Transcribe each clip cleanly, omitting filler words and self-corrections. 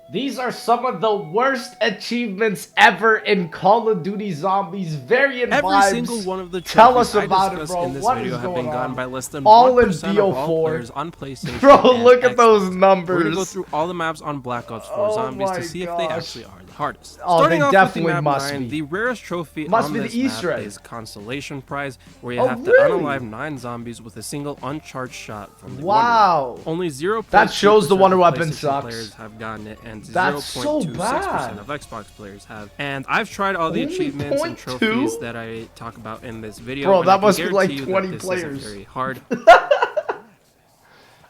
These are some of the worst achievements ever in Call of Duty Zombies. Variant Every vibes. single one of the Tell us trophies I about it, discussed bro. in this What video is have been going gotten on? by less than All in 1% of all BO4. players on PlayStation Bro, and look at Xbox. those We're gonna numbers. go through all the maps on Black Ops 4 Oh Zombies my to see if they gosh. actually are the hardest. Oh, Starting they off definitely with the map must 9, be. the rarest trophy Must on be the this Easter map egg. is Consolation Prize, where you Oh, have to really? unalive 9 zombies with a single uncharged shot from the Wow. Wonder. Only 0.2% That shows the Wonder of Weapon PlayStation sucks. players have gotten it, and That's so 0.26% bad. of Xbox players have. And I've tried all the Only achievements and 0.2? trophies that I talk about in this video. Bro, and that I can must be like guarantee you 20 that this players. isn't very hard.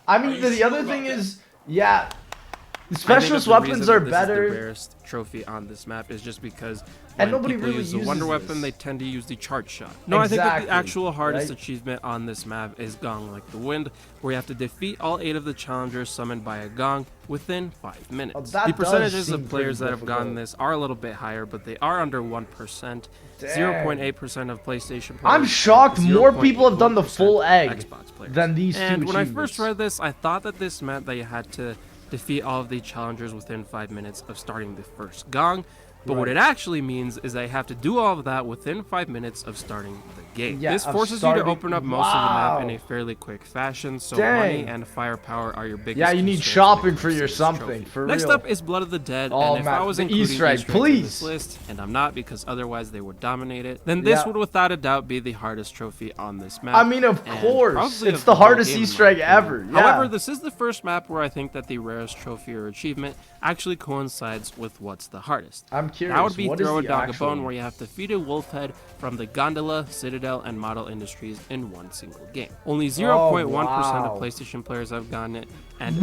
I mean, the other thing is, yeah, I think specialist that the weapons reason are that this is the better. rarest trophy on this map is just because And when nobody people really use the Wonder uses Weapon, this. they tend to use the charge shot. No, I think that the Exactly, actual hardest right? achievement on this map is Gong Like the Wind, where you have to defeat all 8 of the challengers summoned by a gong within 5 minutes. Oh, that The does percentages seem of players pretty that have gotten difficult. this are a little bit higher, but they are under 1%. Dang. 0.8% of PlayStation players. I'm and shocked more people have done the 0.81% full egg Xbox players. than these And two when I achievements. first read this, I thought that this meant that you had to defeat all of the challengers within 5 minutes of starting the first gong. But what Right. it actually means is that you have to do all of that within 5 minutes of starting the game. Yeah, this of forces you starting- to open up most of the map in Wow. a fairly quick fashion, so Dang. money and firepower are your biggest Yeah, you need constraints shopping when it for comes to your this something, trophy. for Next real. up is Blood of the Dead, Oh, and if man, I was the including Easter egg, Easter eggs in please. this list, and I'm not because otherwise they would dominate it, then this Yeah. would without a doubt be the hardest trophy on this map. I mean, of and course, probably it's of the whole hardest game, in Easter my egg opinion. ever. Yeah. However, this is the first map where I think that the rarest trophy or achievement actually coincides with what's the hardest. I'm curious. That would be what is Throw a the Dog a actual Bone, one? where you have to feed a wolf head from the Gondola, Citadel, and Model Industries in one single game. Only 0.1% wow. of PlayStation players have gotten it, and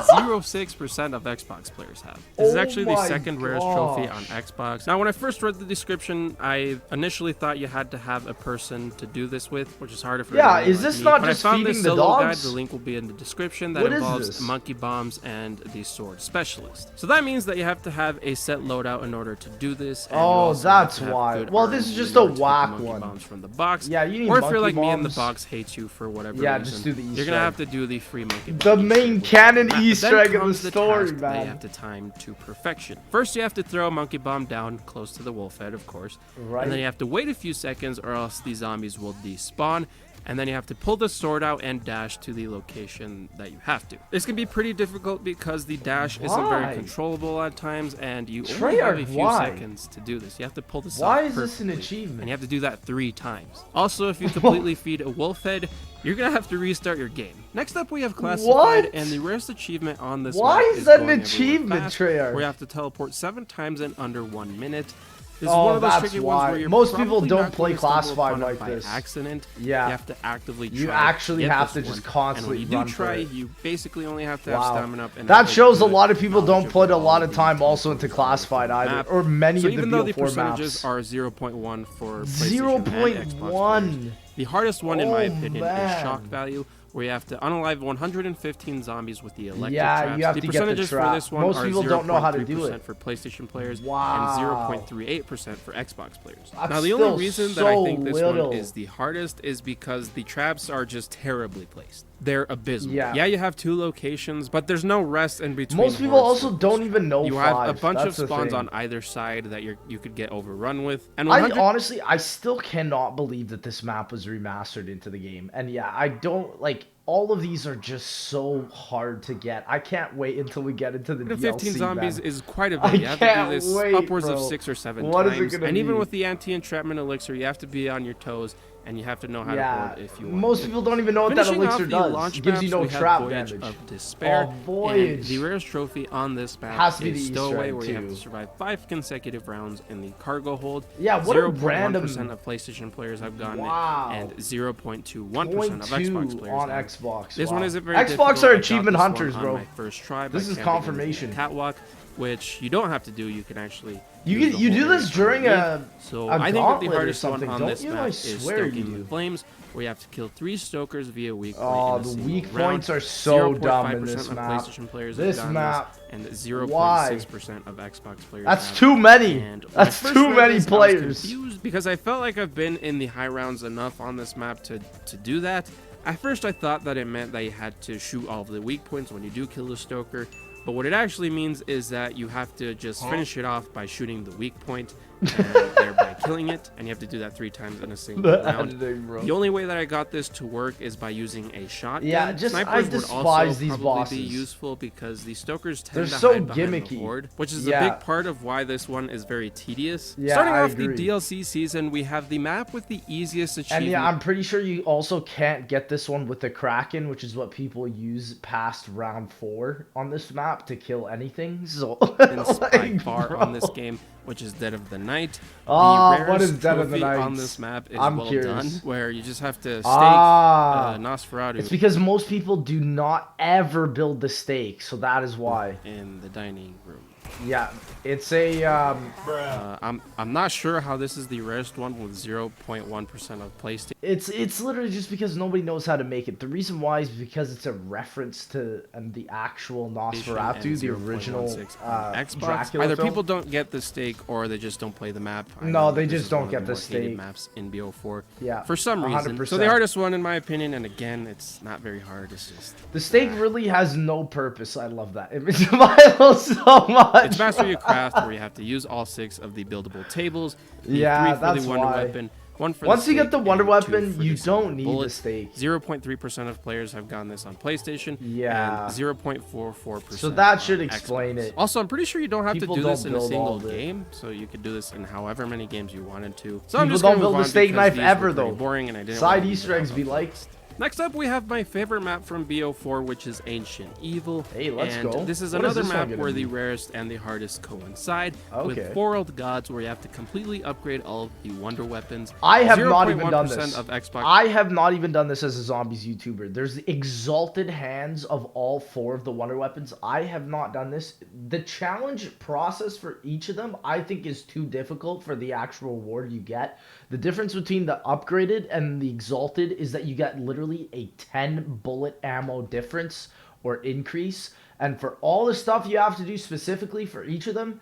0.06% of Xbox players have. This is Oh actually the my second rarest trophy on gosh. Xbox. Now, when I first read the description, I initially thought you had to have a person to do this with, which is harder for Yeah, everyone is like this me. not But just I found feeding this the solo guide. dogs? The link will be in the description. That What is involves this? monkey bombs and the sword specialist. So that means that you have to have a set loadout in order to do this. And you Oh, also have that's to have why. good Well, this arms is in just a order to get the whack monkey one. bombs from the box. Yeah, you need Or if you're monkey like me and the bombs. box hates you for whatever Yeah, reason, just do the you're Easter gonna egg. have to do the free monkey bomb. The main Easter egg. canon But Easter then egg of the comes story, task that you man. have to time to perfection. First, you have to throw a monkey bomb down close to the wolf head, of course. Right. And then you have to wait a few seconds or else the zombies will despawn. And then you have to pull the sword out and dash to the location that you have to. This can be pretty difficult because the dash isn't Why? very controllable at times, and you only have a Treyarch, few why? seconds to do this. You have to pull this Why off is this an perfectly, achievement? and you have to do that 3 times. Also, if you completely feed a wolf head, you're gonna have to restart your game. Next up, we have classified, What? and the rarest achievement on this Why map is is that an going everywhere achievement, fast, Treyarch? where you have to teleport 7 times in under 1 minute. This is Oh, one of those that's tricky why. ones where you're Most people probably don't not play gonna stumble classified upon it like by this. accident. Yeah. You have to actively try. You actually get have this to just one. constantly And when you run do for try, it. you basically only have to have Wow. stamina up. And That very shows a good lot of people don't knowledge put a all lot of of the time also into details on the classified either, map. or many So of the even though the BO4 percentages maps. are 0.1 for PlayStation and Xbox 0.1. players, the hardest one in my Oh, opinion man. is shock value, where you have to unalive 115 zombies with the electric Yeah, traps. you have the to get the percentages trap. for this one Most are people don't know how to do 0.3% it. for PlayStation players Wow. and 0.38% for Xbox players. That's Now the still only reason that I so think this little. one is the hardest is because the traps are just terribly placed. They're abysmal. Yeah. You have 2 locations, but there's no rest in between. Most people hordes also with don't this even trap. know You have a 5. bunch That's of the spawns thing. on either side that you could get overrun with. And I 100 honestly, I still cannot believe that this map was remastered into the game. And yeah, I don't like. All of these are just so hard to get. I can't wait until we get into the DLC. 15 zombies man. is quite a I bit. You have to can't do this wait, upwards of bro. 6 or 7 What is it times. gonna And even be? with the anti-entrapment elixir, you have to be on your toes, and you have to know how to Yeah, board if you want. most people don't even know what that Finishing elixir off the does. launch It gives you maps, no we have trap Voyage damage. of Despair. Oh, Voyage. And the rarest trophy on this map Has to be is the Easter Stowaway, egg, where you have too. to survive 5 consecutive rounds in the cargo hold. Yeah, what a 0.1% random- of PlayStation players have gotten Wow. it, and 0.21% of Xbox 0.2 players on have it. Xbox. This wow. one isn't very Xbox difficult. are I got achievement this one hunters, on bro. my first try by This is camping in the confirmation. Catwalk, which you don't have to do. You can actually You use can- the you whole do area this from during underneath. a- So a I think that the gauntlet or hardest one something, on don't this you? map I is swear you Stoking do. the Flames, where you have to kill 3 stokers via weak point Oh, in a the single weak round. points are so dumb in 0.5% this of map. PlayStation players This have gotten map, this, and 0.6% of Xbox players That's have. too many. And when I That's first too read many this, I was players. confused because I felt like I've been in the high rounds enough on this map to do that. At first, I thought that it meant that you had to shoot all of the weak points when you do kill the stoker, But what it actually means is that you have to just finish it off by shooting the weak point and thereby killing it, and you have to do that 3 times in a single round. The only way that I got this to work is by using a shotgun. Yeah, just I Snipers would despise also these probably bosses. be useful because the Stokers tend They're to so hide behind the gimmicky. horde, which is Yeah. a big part of why this one is very tedious. Yeah, Starting I off agree. the DLC season, we have the map with the easiest achievement. And yeah, I'm pretty sure you also can't get this one with the Kraken, which is what people use past round 4 on this map to kill anything. So by far on this game, which is Dead of the Night. Oh, The what is rarest Dead of the trophy Night? on this map is I'm well curious. done, where you just have to stake Nosferatu It's because most people do not ever build the stake, so that is why. in the dining room. Yeah, it's a I'm not sure how this is the rarest one with 0.1% of playstation. it's literally just because nobody knows how to make it. The reason why is because it's a reference to the actual Nosferatu, the original Xbox. Dracula Either film. people don't get the stake or they just don't play the map. I No, know they that this just is one don't of get the more hated stake. maps in BO4. Yeah, For some reason. 100%. So the hardest one in my opinion, and again, it's not very hard. It's just The stake really has no purpose. I love that image of Milo so much. it's Master Your Craft, where you have to use all 6 of the buildable tables. You need Yeah, 3 for that's the wonder why. weapon, 1 for Once the you get the stake, wonder and 2 weapon, for you the silver don't need bullet. the stake. 0.3% of players have gotten this on PlayStation. Yeah. And 0.44%. So that should on explain Xbox. it. Also, I'm pretty sure you don't have People to do don't this in a build all single of it. game, so you could do this in however many games you wanted to. So I'm People just don't gonna build move the on steak because knife these ever, were pretty though. boring, and I didn't Side want to Easter leave eggs them be up like. first. Next up, we have my favorite map from BO4, which is Ancient Evil. Hey, let's and go. This is What is another this one map gonna where be? the rarest and the hardest coincide Okay. with 4 old gods, where you have to completely upgrade all of the wonder weapons. I have not even done this. 0.1% of Xbox. I have not even done this as a Zombies YouTuber. There's the exalted hands of all 4 of the wonder weapons. I have not done this. The challenge process for each of them, I think, is too difficult for the actual reward you get. The difference between the upgraded and the exalted is that you get literally a 10 bullet ammo difference or increase. And for all the stuff you have to do specifically for each of them,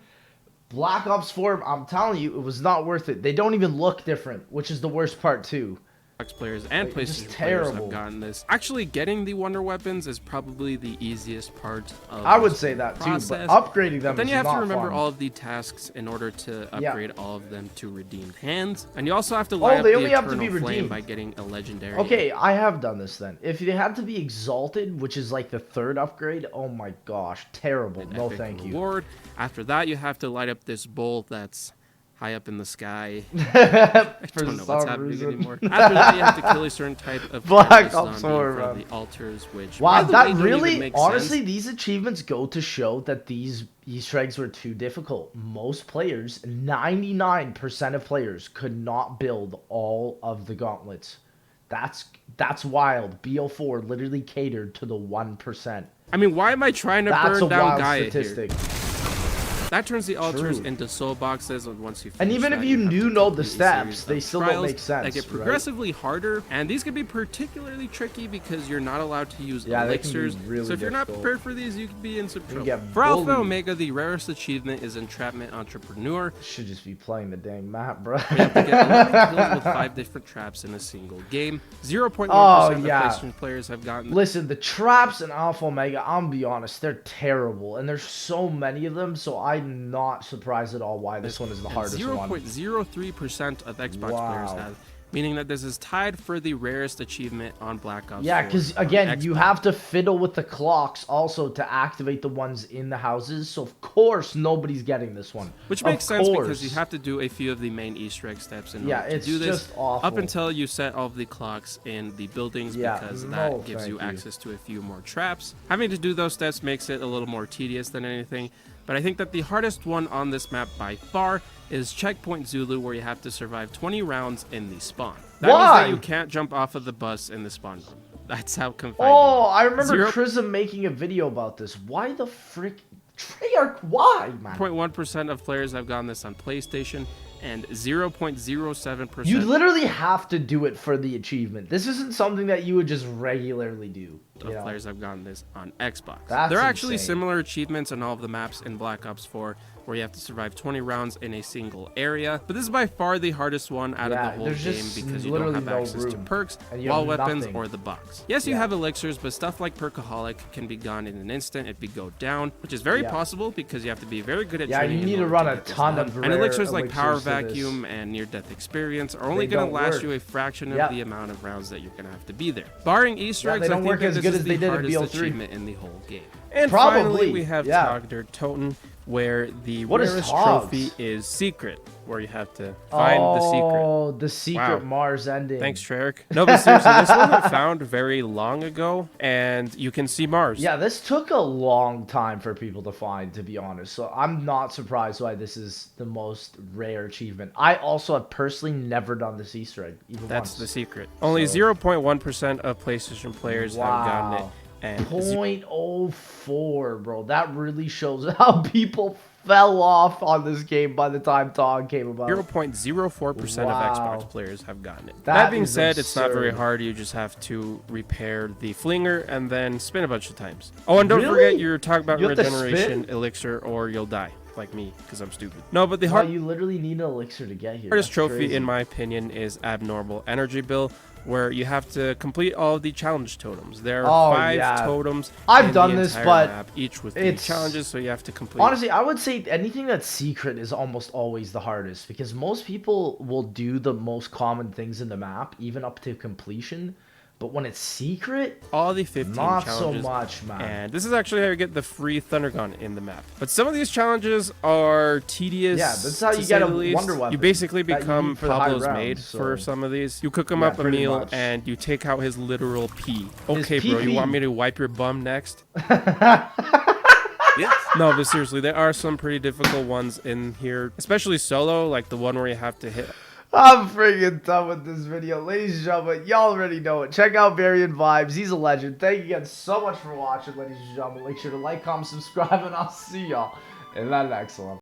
Black Ops 4, I'm telling you, it was not worth it. They don't even look different, which is the worst part too. Players and Like, just PlayStation players terrible. have gotten this. Actually, getting the wonder weapons is probably the easiest part of I would this say that too, process. but upgrading them But then is you have not to remember fun. all of the tasks in order to Yeah. upgrade all of them to redeemed hands, and you also have to light up they the only have to eternal be flame redeemed. by getting a legendary. Okay, I have done this then. If they had to be exalted, which is like the 3rd upgrade, oh my gosh, terrible. an No, epic thank you. reward. After that, you have to light up this bowl that's high up in the sky. I Don't know what's happening anymore. After that, you have to kill a certain type of Black endless Ops zombie 4, for man. the altars, which Wow, by the way, that don't really, even make honestly, sense. these achievements go to show that these Easter eggs were too difficult. Most players, 99% of players, could not build all of the gauntlets. That's wild. BO4 literally catered to the 1%. I mean, why am I trying to That's a burn down wild Gaia statistic. here? That turns the altars True. into soul boxes, and once you And finish even if that, you have do to know the complete a steps, series they of still don't trials make sense, that get right? progressively harder, and these can be particularly tricky because you're not allowed to use Yeah, they can be elixirs. really So if you're not difficult. prepared for these, you could be in some trouble. get For Alpha bullied. Omega, the rarest achievement is Entrapment Entrepreneur. Should just be playing the dang map, bro. You have to get 11 kills with 5 different traps in a single game. 0.1% Oh, of yeah. PlayStation players have gotten this. Listen, the traps in Alpha Omega, I'm gonna be honest, they're terrible. And there's so many of them, so I'm not surprised at all why this one is the hardest one. 0.03% of Xbox players Wow. have, meaning that this is tied for the rarest achievement on Black Ops 4. Yeah, because on again, you Xbox. have to fiddle with the clocks also to activate the ones in the houses. So of course nobody's getting this one. Which Of makes sense because course. you have to do a few of the main Easter egg steps in Yeah, order to it's do this. just awful. Up until you set all of the clocks in the buildings, Yeah, because no, that gives thank you you. access to a few more traps. Having to do those steps makes it a little more tedious than anything. But I think that the hardest one on this map by far is Checkpoint Zulu, where you have to survive 20 rounds in the spawn. That means Why? that you can't jump off of the bus in the spawn room. That's how confined. Oh, I remember Zero- Chrism making a video about this. Why the frick? Treyarch, why, man? 0.1% of players have gotten this on PlayStation, and 0.07%. You literally have to do it for the achievement. This isn't something that you would just regularly do. of players have gotten this on Xbox. That's there are actually insane. similar achievements on all of the maps in Black Ops 4 where you have to survive 20 rounds in a single area, but this is by far the hardest one out of the whole game because you don't have access to perks, wall weapons, or the box. Yes, you have elixirs, but stuff like Perkaholic can be gone in an instant if you go down, which is very possible because you have to be very good at training. You need to run a ton of and elixirs like Power Vacuum and Near-Death Experience are only going to last you a fraction of the amount of rounds that you're going to have to be there. Barring Easter eggs, I think that this is the hardest achievement in the whole game. And finally, we have Toten, where the rarest trophy is Secret, where you have to find the secret. Oh, the secret Mars ending. Thanks, Treyarch. No, but seriously, this one I found very long ago, and you can see Mars. Yeah, this took a long time for people to find, to be honest. So I'm not surprised why this is the most rare achievement. I also have personally never done this Easter egg, even That's once. the secret. Only 0.1% of PlayStation players have gotten it. And 0.04, bro. That really shows how people fell off on this game by the time Toten came about. 0.04% of Xbox players have gotten it. That being said, it's not very hard. You just have to repair the flinger and then spin a bunch of times. Oh, and don't forget, you're talking about regeneration elixir or you'll die. Like me, because I'm stupid. No, but the you literally need an elixir to get here. Hardest trophy, in my opinion, is Abnormal Energy Bill, where you have to complete all of the challenge totems. There are 5 totems. I've done this, but map, each with 3 challenges, so you have to complete. Honestly, I would say anything that's secret is almost always the hardest because most people will do the most common things in the map, even up to completion. But when it's secret, all the 15 not challenges, so much, man. And this is actually how you get the free Thunder Gun in the map. But some of these challenges are tedious. Yeah, that's how you get a wonder weapon. You basically become Pablo's maid for some of these. You cook him up a meal and you take out his literal pee. Okay, bro, you want me to wipe your bum next? Yes. No, but seriously, there are some pretty difficult ones in here, especially solo, like the one where you have to hit. I'm freaking done with this video. Ladies and gentlemen, y'all already know it. Check out Varian Vibes. He's a legend. Thank you again so much for watching, ladies and gentlemen. Make sure to like, comment, subscribe, and I'll see y'all in that next one.